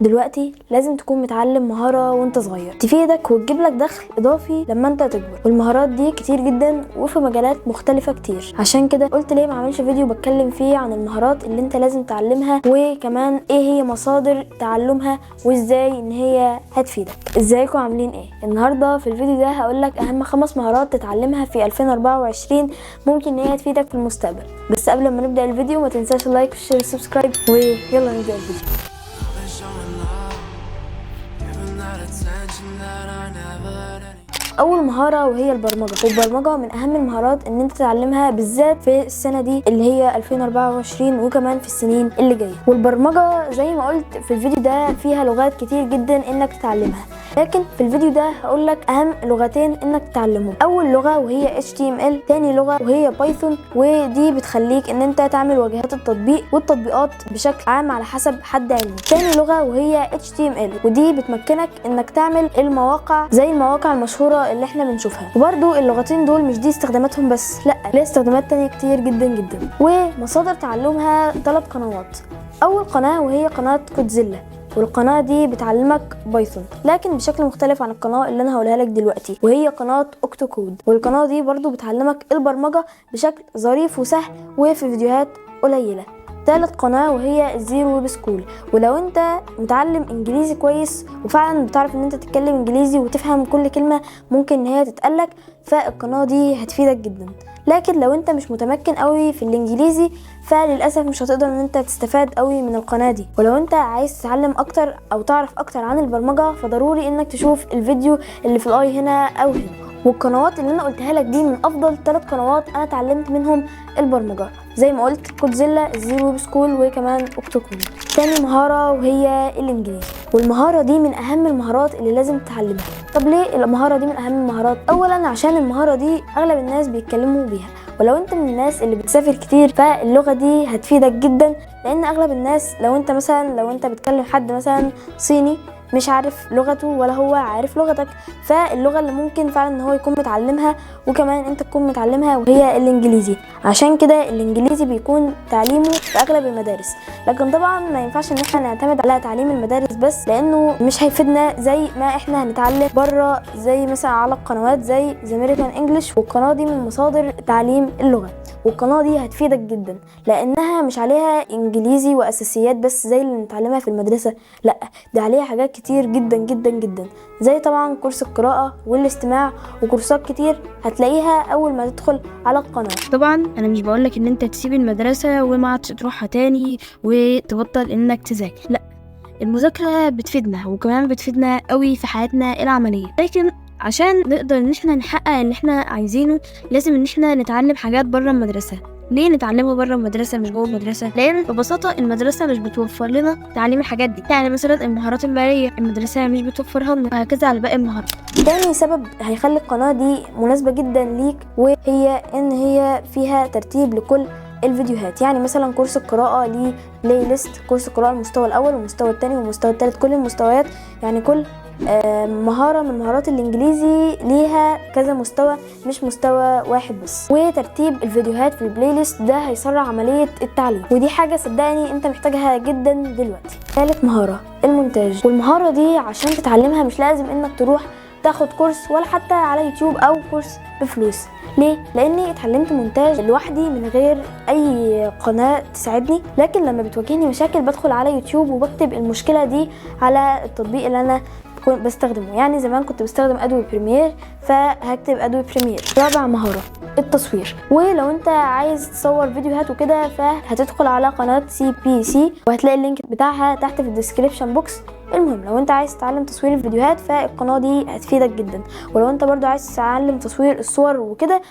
دلوقتي لازم تكون متعلم مهارة وانت صغير تفيدك وتجيب لك دخل اضافي لما انت تكبر، والمهارات دي كتير جدا وفي مجالات مختلفة كتير. عشان كده قلت ليه ما اعملش فيديو بتكلم فيه عن المهارات اللي انت لازم تتعلمها، وكمان ايه هي مصادر تعلمها وازاي ان هي هتفيدك. ازيكم عاملين ايه؟ النهارده في الفيديو ده هقول لك اهم 5 مهارات تتعلمها في 2024 ممكن ان هي تفيدك في المستقبل. بس قبل ما نبدأ الفيديو ما تنساش اللايك والشير والسبسكرايب، ويلا نبدأ الفيديو. اول مهاره وهي البرمجه، والبرمجه من اهم المهارات ان انت تتعلمها بالذات في السنه دي اللي هي 2024 وكمان في السنين اللي جايه. والبرمجه زي ما قلت في الفيديو ده فيها لغات كتير جدا انك تتعلمها، لكن في الفيديو ده هقول لك اهم لغتين انك تتعلمهم. اول لغه وهي HTML، تاني لغه وهي بايثون، ودي بتخليك ان انت تعمل واجهات التطبيق والتطبيقات بشكل عام على حسب حد علمي. تاني لغه وهي HTML، ودي بتمكنك انك تعمل المواقع زي المواقع المشهوره اللي احنا بنشوفها. وبرده اللغتين دول مش دي استخداماتهم بس، لا، ليه استخدامات تانية كتير جدا جدا. ومصادر تعلمها 3 قنوات. اول قناه وهي قناه كودزيلا، والقناة دي بتعلمك بايثون لكن بشكل مختلف عن القناة اللي انا هقولها لك دلوقتي، وهي قناة اوكتوكود. والقناة دي برضو بتعلمك البرمجة بشكل ظريف وسهل وفي فيديوهات قليلة. ثالث قناة وهي الزيرو ويب سكول، ولو انت متعلم انجليزي كويس وفعلا بتعرف ان انت تتكلم انجليزي وتفهم كل كلمة ممكن ان هي تتقالك، فالقناة دي هتفيدك جدا. لكن لو انت مش متمكن قوي في الانجليزي فللاسف مش هتقدر ان انت تستفاد قوي من القناه دي. ولو انت عايز تتعلم اكتر او تعرف اكتر عن البرمجه فضروري انك تشوف الفيديو اللي في الاي هنا او هنا. والقنوات اللي انا قلتها لك دي من افضل 3 قنوات انا اتعلمت منهم البرمجه، زي ما قلت كودزيلا، الزيرو ويب سكول، وكمان اوكتوكود. تاني مهاره وهي الانجليزي، والمهاره دي من اهم المهارات اللي لازم تتعلمها. طب ليه المهاره دي من اهم المهارات؟ اولا عشان المهاره دي اغلب الناس بيتكلموا بيها، ولو انت من الناس اللي بتسافر كتير فاللغه دي هتفيدك جدا، لان اغلب الناس لو انت بتكلم حد مثلا صيني مش عارف لغته ولا هو عارف لغتك، فاللغه اللي ممكن فعلا ان هو يكون متعلمها وكمان انت تكون متعلمها وهي الانجليزي. عشان كده الانجليزي بيكون تعليمه في اغلب المدارس، لكن طبعا ما ينفعش ان احنا نعتمد على تعليم المدارس بس، لانه مش هيفيدنا زي ما احنا هنتعلم بره، زي مثلا على قنوات زي American English. والقناه دي من مصادر تعليم اللغه، والقناه دي هتفيدك جدا لانها مش عليها انجليزي واساسيات بس زي اللي بنتعلمها في المدرسه، لا، دي عليها حاجات كتير جدا جدا جدا، زي طبعا كورس القراءه والاستماع وكورسات كتير هتلاقيها اول ما تدخل على القناه. طبعا انا مش بقولك ان انت تسيب المدرسه وما عادش تروحها تاني وتبطل انك تذاكر، لا، المذاكره بتفيدنا وكمان بتفيدنا قوي في حياتنا العمليه، لكن عشان نقدر ان احنا نحقق اللي احنا عايزينه لازم ان احنا نتعلم حاجات بره المدرسه. ليه نتعلمه بره المدرسه مش جوه المدرسه؟ لان ببساطه المدرسه مش بتوفر لنا تعليم الحاجات دي، يعني مثلا المهارات الماليه المدرسه مش بتوفرها لنا، وهكذا على باقي المهارات. تاني سبب هيخلي القناه دي مناسبه جدا ليك وهي ان هي فيها ترتيب لكل الفيديوهات. يعني مثلا كورس القراءه ليه بلاي ليست، كورس القراءه المستوى الاول والمستوى الثاني والمستوى الثالث، كل المستويات، يعني كل مهارة من مهارات الانجليزي ليها كذا مستوى مش مستوى واحد بس. وترتيب الفيديوهات في البلاي ليست ده هيسرع عملية التعليم، ودي حاجة صدقني انت محتاجها جدا دلوقتي. ثالث مهارة المونتاج، والمهارة دي عشان تتعلمها مش لازم انك تروح تاخد كورس ولا حتى على يوتيوب او كورس بفلوس. ليه؟ لاني اتعلمت مونتاج لوحدي من غير اي قناة تساعدني، لكن لما بتواجهني مشاكل بدخل على يوتيوب وبكتب المشكلة دي على التطبيق اللي انا بستخدمه. يعني زمان كنت بستخدم ادوبي بريمير فهكتب ادوبي بريمير. رابع مهارة التصوير، ولو انت عايز تصور فيديوهات وكده فهتدخل على قناة CPC وهتلاقي اللينك بتاعها تحت في الديسكريبشن بوكس. المهم لو انت عايز تتعلم تصوير الفيديوهات فالقناة دي هتفيدك جدا، ولو انت برضو عايز تتعلم تصوير الصور وكده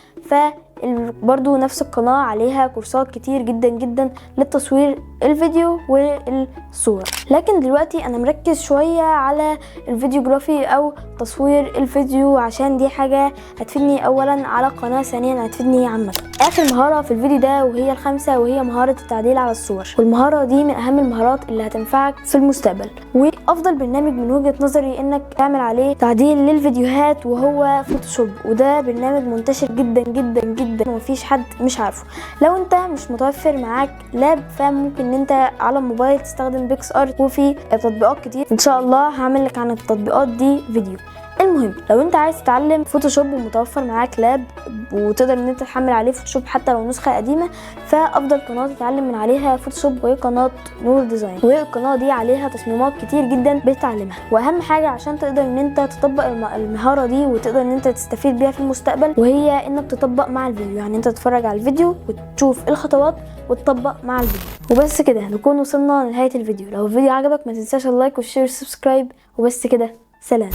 برضو نفس القناة عليها كورسات كتير جدا جدا للتصوير الفيديو والصور. لكن دلوقتي انا مركز شوية على الفيديوغرافي او تصوير الفيديو عشان دي حاجة هتفيدني اولا على القناة، ثانيا هتفيدني عامة. اخر مهارة في الفيديو ده وهي الخامسة وهي مهارة التعديل على الصور، والمهارة دي من اهم المهارات اللي هتنفعك في المستقبل. وافضل برنامج من وجهة نظري انك تعمل عليه تعديل للفيديوهات وهو فوتوشوب، وده برنامج منتشر جدا جدا جدا ومفيش حد مش عارفه. لو انت مش متوفر معاك لاب فممكن ان انت على الموبايل تستخدم بيكس ارت، وفي تطبيقات كتير ان شاء الله هعمل لك عن التطبيقات دي فيديو. المهم لو انت عايز تتعلم فوتوشوب ومتوفر معاك لاب وتقدر ان انت تحمل عليه فوتوشوب حتى لو نسخه قديمه، فافضل قناه تتعلم من عليها فوتوشوب وهي قناه نور ديزاين، وهي القناه دي عليها تصميمات كتير جدا بتتعلمها. واهم حاجه عشان تقدر ان انت تطبق المهاره دي وتقدر ان انت تستفيد بيها في المستقبل، وهي انك تطبق مع الفيديو. يعني انت تتفرج على الفيديو وتشوف الخطوات وتطبق مع الفيديو. وبس كده نكون وصلنا لنهايه الفيديو. لو الفيديو عجبك ما تنساش اللايك والشير والسبسكرايب. وبس كده، سلام.